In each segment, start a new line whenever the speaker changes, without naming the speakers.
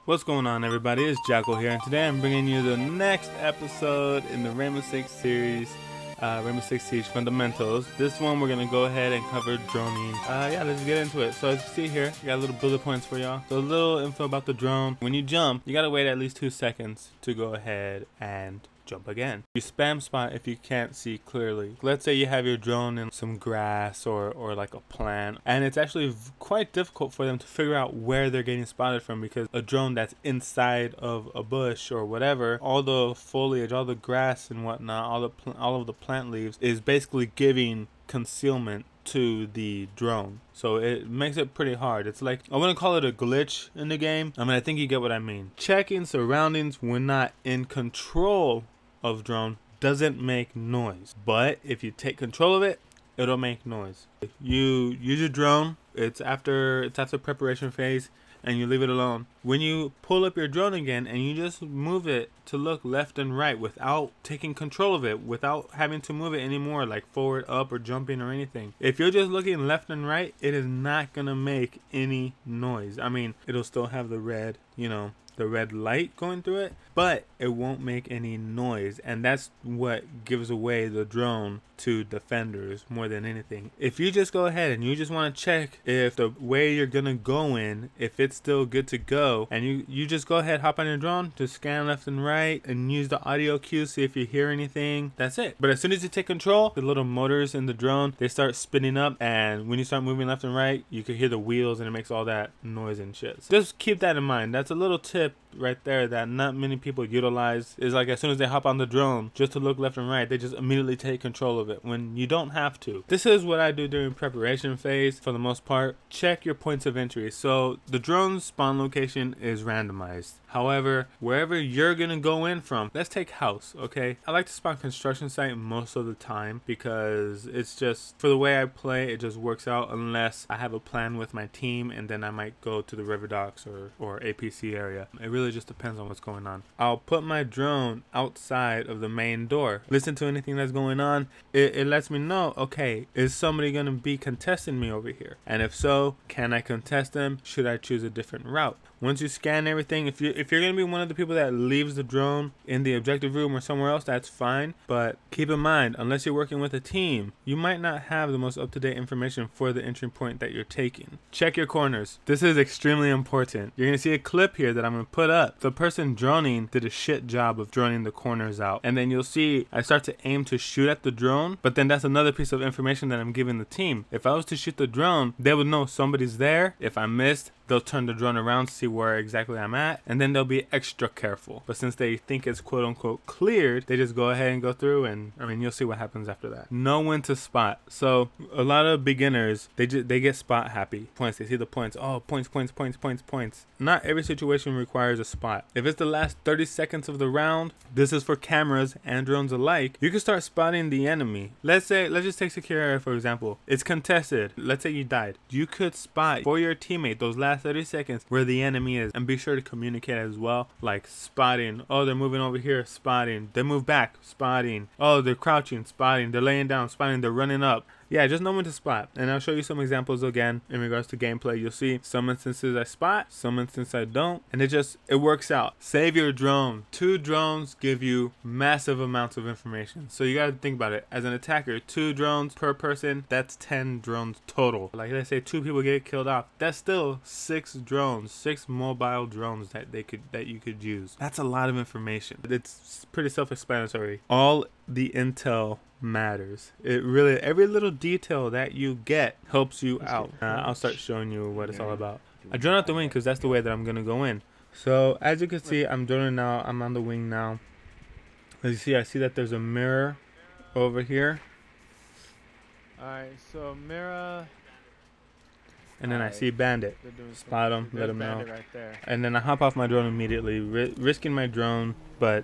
What's going on, everybody? It's Jackal here, and today I'm bringing you the next episode in the Rainbow Six series, Rainbow Six Siege Fundamentals. This one we're gonna go ahead and cover droning. Yeah, let's get into it. So as you see here, I got little bullet points for y'all. So a little info about the drone. When you jump, you gotta wait at least 2 seconds to go ahead and jump again. You spam spot if you can't see clearly. Let's say you have your drone in some grass or like a plant, and it's actually quite difficult for them to figure out where they're getting spotted from, because a drone that's inside of a bush or whatever, all the foliage, all the grass and whatnot, all of the plant leaves is basically giving concealment to the drone, so it makes it pretty hard. It's like, I wouldn't call it a glitch in the game. I think you get what I mean. Checking surroundings when not in control of drone doesn't make noise, but if you take control of it, it'll make noise. You use your drone, it's after preparation phase, and you leave it alone. When you pull up your drone again and you just move it to look left and right without taking control of it, without having to move it anymore, like forward, up, or jumping or anything. If you're just looking left and right, it is not gonna make any noise. It'll still have the red, the red light going through it, but it won't make any noise, and that's what gives away the drone to defenders more than anything. If you just go ahead and you just want to check if the way you're gonna go in, if it's still good to go, and you just go ahead, hop on your drone, just scan left and right and use the audio cue, see if you hear anything. That's it. But as soon as you take control, the little motors in the drone, they start spinning up, and when you start moving left and right, you can hear the wheels and it makes all that noise and shit. So just keep that in mind. That's a little tip right there that not many people utilize. Is like, as soon as they hop on the drone just to look left and right, they just immediately take control of it when you don't have to. This is what I do during preparation phase for the most part. Check your points of entry. So the drone's spawn location is randomized. However, wherever you're gonna go in from, let's take house, okay? I like to spawn construction site most of the time because it's just, for the way I play, it just works out, unless I have a plan with my team, and then I might go to the river docks or APC area. It really just depends on what's going on. I'll put my drone outside of the main door, listen to anything that's going on. It lets me know, okay, is somebody gonna be contesting me over here? And if so, can I contest them? Should I choose a different route? Once you scan everything, if you're gonna be one of the people that leaves the drone in the objective room or somewhere else, that's fine. But keep in mind, unless you're working with a team, you might not have the most up-to-date information for the entry point that you're taking. Check your corners. This is extremely important. You're gonna see a clip here that I'm gonna put up. The person droning did a shit job of droning the corners out, and then you'll see I start to aim to shoot at the drone, but then that's another piece of information that I'm giving the team. If I was to shoot the drone, they would know somebody's there. If I missed, they'll turn the drone around to see where exactly I'm at, and then they'll be extra careful. But since they think it's quote unquote cleared, they just go ahead and go through, and you'll see what happens after that. Know when to spot. So a lot of beginners, they get spot happy. Points, they see the points. Oh, points. Not every situation requires a spot. If it's the last 30 seconds of the round, this is for cameras and drones alike, you can start spotting the enemy. Let's just take secure area for example. It's contested. Let's say you died. You could spot for your teammate those last 30 seconds where the enemy is, and be sure to communicate as well, like spotting. Oh, they're moving over here, spotting. They move back, spotting. Oh, they're crouching, spotting. They're laying down, spotting. They're running up. Yeah, just know when to spot. And I'll show you some examples again in regards to gameplay. You'll see some instances I spot, some instances I don't, and it works out. Save your drone. 2 drones give you massive amounts of information. So you gotta think about it. As an attacker, 2 drones per person, that's 10 drones total. Like, let's say 2 people get killed off, that's still 6 drones, 6 mobile drones that you could use. That's a lot of information. It's pretty self-explanatory. All the intel matters. It really, every little detail that you get helps you out. I'll start showing you what it's all about. I drone out the wing because that's the way that I'm gonna go in. So as you can see, I'm droning now. I'm on the wing now. As you see, I see that there's a mirror over here.
Alright, so mirror.
And then I see bandit. Spot him, let him know.
Right there.
And then I hop off my drone immediately, risking my drone, but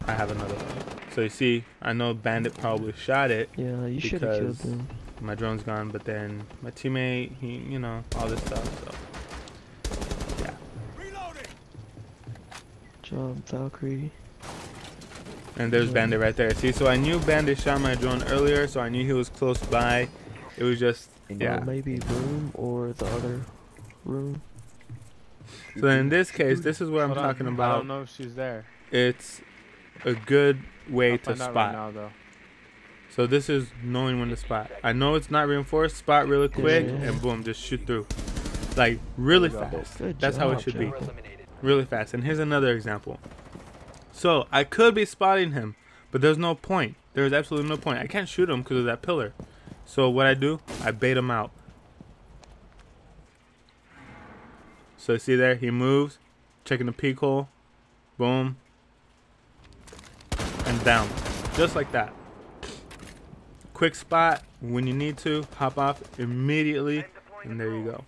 I have another one. So you see, I know bandit probably shot it.
Yeah, you should have killed him.
My drone's gone, but then my teammate, he, all this stuff. So yeah.
Jump, Valkyrie.
And there's bandit right there. See, so I knew bandit shot my drone earlier, so I knew he was close by. It was just, yeah.
Maybe room or the other room.
So then in this case, this is what I'm
Hold on,
talking
I
about.
don't know if she's there.
It's a good way
I'll
to
find out
spot.
right now, though.
So this is knowing when to spot. I know it's not reinforced. Spot really quick,
Yeah.
and boom, just shoot through. Like really
There we go.
fast.
Good
That's how it
job,
should be.
Jacob.
Really fast. And here's another example. So I could be spotting him, but there's no point. There's absolutely no point. I can't shoot him because of that pillar. So what I do, I bait him out. So see there, he moves, checking the peek hole, boom, and down, just like that. Quick spot when you need to, hop off immediately, and there you go.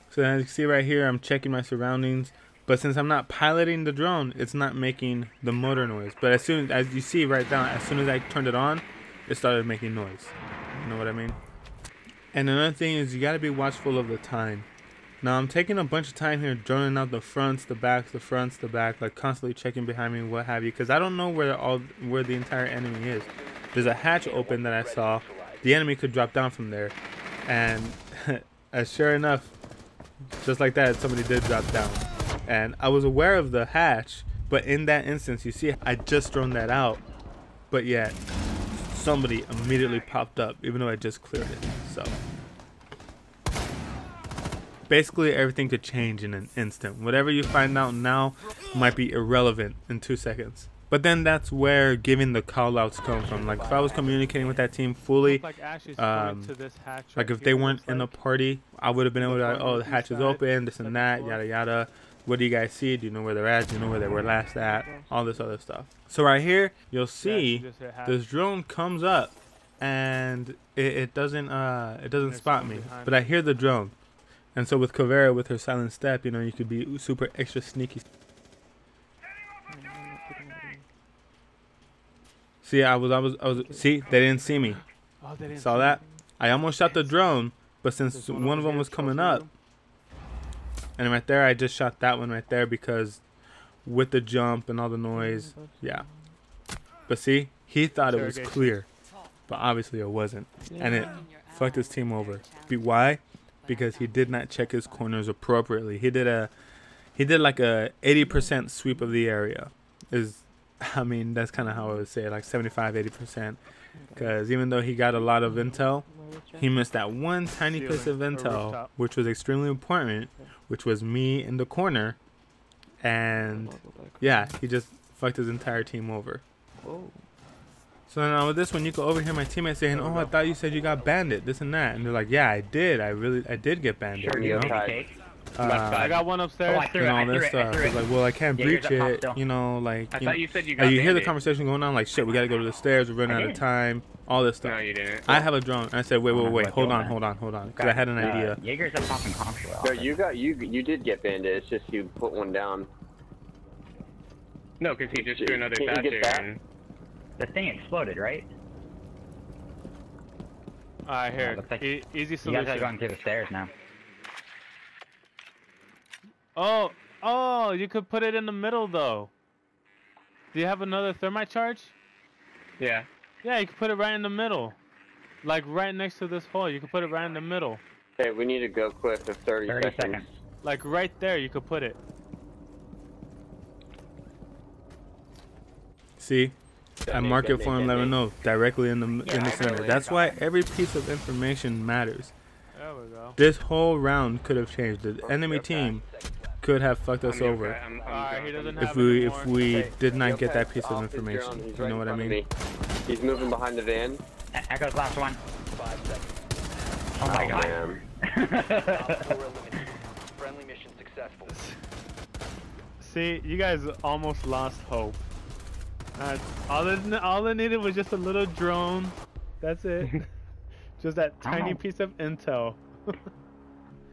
So as you can see right here, I'm checking my surroundings, but since I'm not piloting the drone, it's not making the motor noise. But as soon as you see right down, as soon as I turned it on, it started making noise. You know what I mean? And another thing is you gotta be watchful of the time. Now I'm taking a bunch of time here droning out the fronts, the backs, the fronts, the back, like constantly checking behind me, what have you, because I don't know where the entire enemy is. There's a hatch open that I saw. The enemy could drop down from there, and as sure enough, just like that, somebody did drop down. And I was aware of the hatch, but in that instance, you see, I just thrown that out, but yet somebody immediately popped up, even though I just cleared it. So basically everything could change in an instant. Whatever you find out now might be irrelevant in 2 seconds. But then that's where giving the call outs come from. Like if I was communicating with that team fully,
Like Ashley's going to this hatch
like
right
if they
here,
weren't
looks
in a
like.
party, I would have been able to, like, oh, the hatch is
Side,
open, this and
second
that,
floor.
yada yada. What do you guys see? Do you know where they're at? Do you know where they were last at? All this other stuff. So right here, you'll
Yeah, she
see
just hit hatch.
this drone comes up, and it doesn't
There's
spot
someone
me,
behind
but
me.
I hear the drone. And so with Kavera, with her silent step, you know, you could be super extra sneaky. See, I was see, they didn't see me.
Oh, they didn't
Saw
see
that?
me.
I almost shot the drone, but since
There's
one of
over
them
here,
was coming
close to
up,
you.
and right there, I just shot that one right there because with the jump and all the noise, yeah. But see, he thought it was
Interrogation.
clear, but obviously it wasn't, and it fucked his team over. Why? Because he did not check his corners appropriately. He did like a 80% sweep of the area. I mean, that's kind of how I would say it, like 75-80%. Because even though he got a lot of intel, he missed that one tiny piece of
Ceiling or
intel,
rooftop.
which was extremely important, which was me in the corner. And yeah, he just fucked his entire team over.
Whoa.
So now with this one, you can overhear my teammates saying, "Oh, I thought you said you got bandit, this and that," and they're like, "Yeah, I did. I did get bandit."
Sure,
You know,
okay.
I got one upstairs.
Oh, I threw it,
and all
I threw
this
it, I
stuff.
threw
It's
it.
like, well, I can't
Yeah,
breach
here's a pop
it.
still.
You know, like
I
you
thought
know,
you said you
like,
got
you hear the
bandit.
conversation going on, like, shit, we gotta go to the stairs. We're running
I
out of
did.
time. All this stuff.
No, you didn't.
I have a drone. And I said, wait,
Oh,
hold
my
on,
God.
because I had an idea.
Jaeger's a popping contra.
No, you did get bandit. It's just you put one down.
No, because he just
threw another Can't you Thatcher get that? in.
The thing exploded, right?
Alright, here.
looks like
Easy
You guys are
solution.
going to the stairs now.
Oh, you could put it in the middle though. Do you have another thermite charge?
Yeah.
Yeah, you could put it right in the middle. Like right next to this hole. You could put it right in the middle.
Okay, we need to go quick for 30 seconds.
Like right there, you could put it.
See, I mark it for him, let him know directly in the
Yeah, I
center.
really
That's
got
why
it.
every piece of information matters.
There we go.
This whole round could have changed. The enemy team could have fucked us over
Alright, he doesn't
if
have
we
anymore.
did not
Go
get that
past
piece of
off his
information.
drone. He's
You
right
know what I
in front
mean?
of me. He's moving behind the van.
Echo's last one.
5 seconds.
Oh my god.
Man.
Op 4 eliminated. Friendly mission successful.
See, you guys almost lost hope. All I needed was just a little drone. That's it. Just that tiny piece of intel.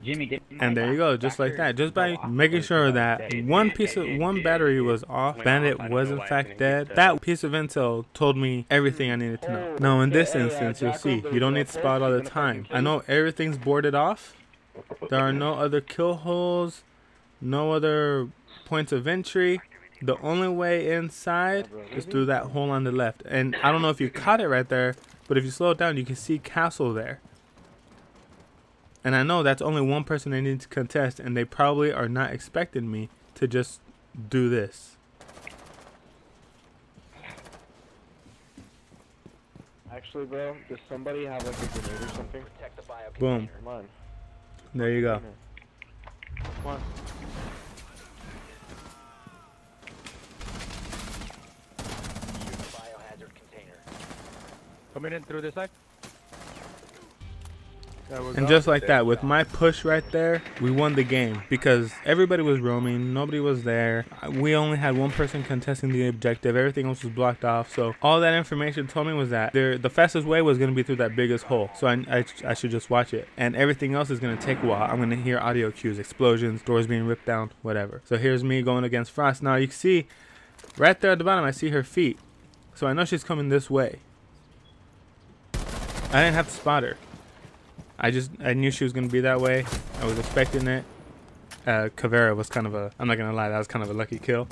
Jimmy, get
And there you go, just like that. Just by making sure that one battery was off, Bandit was in fact dead. That piece of intel told me everything I needed to know. Now in this instance, you'll see, you don't need to spot all the time. I know everything's boarded off. There are no other kill holes, no other points of entry. The only way inside is through that hole on the left. And I don't know if you caught it right there, but if you slow it down, you can see castle there. And I know that's only one person they need to contest, and they probably are not expecting me to just do this.
Actually, bro, does somebody have like a grenade or something?
Protect the bio
Boom.
container.
Come on.
There you go.
Come on.
Use the biohazard container.
Coming in through this side.
And just like that, with my push right there, we won the game because everybody was roaming, nobody was there. We only had one person contesting the objective, everything else was blocked off. So all that information told me was that the fastest way was going to be through that biggest hole. So I should just watch it. And everything else is going to take a while. I'm going to hear audio cues, explosions, doors being ripped down, whatever. So here's me going against Frost. Now you can see right there at the bottom, I see her feet. So I know she's coming this way. I didn't have to spot her. I knew she was going to be that way. I was expecting it. Caveira was kind of I'm not going to lie, that was kind of a lucky kill.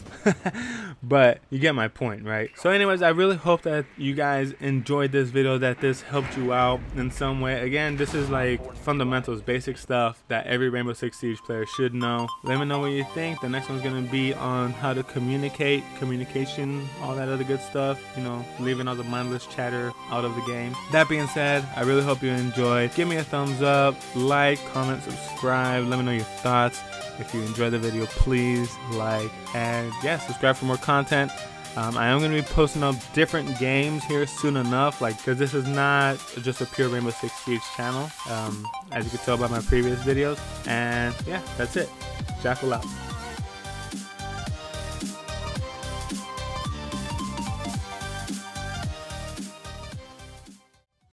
But you get my point, right? So anyways, I really hope that you guys enjoyed this video, that this helped you out in some way. Again, this is like fundamentals, basic stuff that every Rainbow Six Siege player should know. Let me know what you think. The next one's going to be on how to communicate, communication, all that other good stuff. You know, leaving all the mindless chatter out of the game. That being said, I really hope you enjoyed. Give me a thumbs up, like, comment, subscribe. Let me know your thoughts. If you enjoyed the video, please like, and yeah, subscribe for more content. I am going to be posting up different games here soon enough, because this is not just a pure Rainbow Six Siege channel, as you can tell by my previous videos. And yeah, that's it. Jackal out.